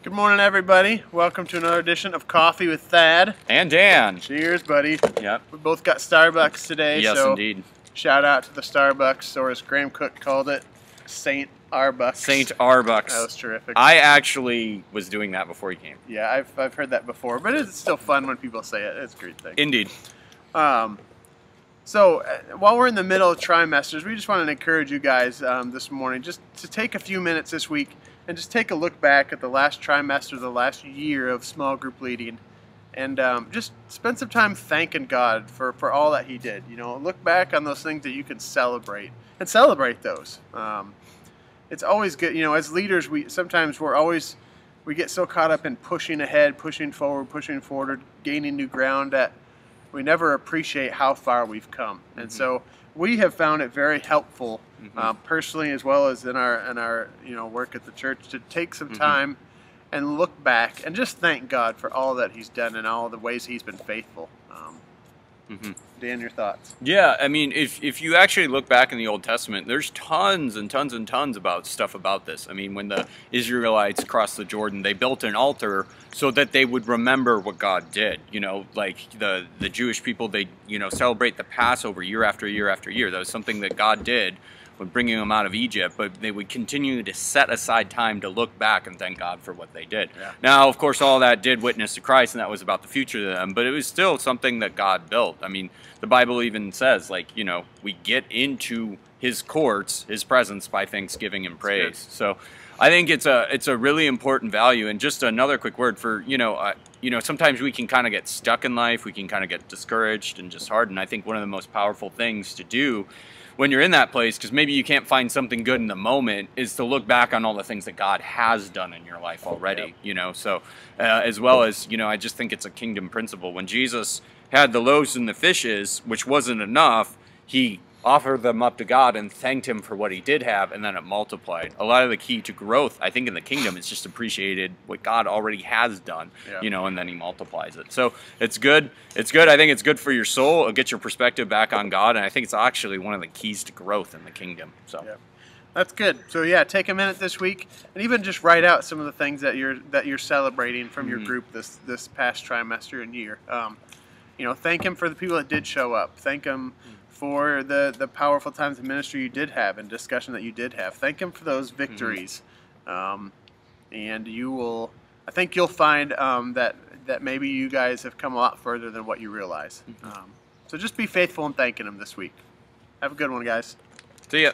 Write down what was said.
Good morning, everybody. Welcome to another edition of Coffee with Thad. And Dan. Cheers, buddy. Yep. We both got Starbucks today. Yes, so indeed. Shout out to the Starbucks, or as Graham Cook called it, Saint Arbucks. Saint Arbucks. That was terrific. I actually was doing that before you came. Yeah, I've heard that before, but it's still fun when people say it. It's a great thing. Indeed. So while we're in the middle of trimesters, we just wanted to encourage you guys this morning just to take a few minutes this week and just take a look back at the last trimester, the last year of small group leading, and just spend some time thanking God for all that He did. You know, look back on those things that you can celebrate and celebrate those. It's always good. You know, as leaders, we get so caught up in pushing ahead, pushing forward, gaining new ground that we never appreciate how far we've come. And so we have found it very helpful, personally as well as in our work at the church, to take some time and look back and just thank God for all that He's done and all the ways He's been faithful. Dan, your thoughts? Yeah, I mean, if you actually look back in the Old Testament, there's tons and tons and tons about stuff about this. I mean, when the Israelites crossed the Jordan, they built an altar so that they would remember what God did. You know, like the Jewish people, they celebrate the Passover year after year after year. That was something that God did when bringing them out of Egypt, but they would continue to set aside time to look back and thank God for what they did. Yeah. Now, of course, all that did witness to Christ, and that was about the future of them, but it was still something that God built. I mean, the Bible even says, like, we get into His courts, His presence, by thanksgiving and praise. So I think it's a really important value. And just another quick word for, sometimes we can kind of get stuck in life, we can kind of get discouraged and just hardened. I think one of the most powerful things to do when you're in that place, because maybe you can't find something good in the moment, is to look back on all the things that God has done in your life already. Yep. So as well as, I just think it's a kingdom principle. When Jesus had the loaves and the fishes, which wasn't enough, He offered them up to God and thanked Him for what He did have, and then it multiplied. A lot of the key to growth, I think, in the kingdom is just appreciated what God already has done, and then He multiplies it. So it's good. It's good. I think it's good for your soul. It'll get your perspective back on God, and I think it's actually one of the keys to growth in the kingdom. So. Yeah. That's good. So yeah, take a minute this week and even just write out some of the things that you're celebrating from your group this past trimester and year. Thank Him for the people that did show up. Thank Him for the powerful times of ministry you did have and discussion that you did have. Thank Him for those victories. And I think you'll find that maybe you guys have come a lot further than what you realize. So just be faithful in thanking Him this week. Have a good one, guys. See ya.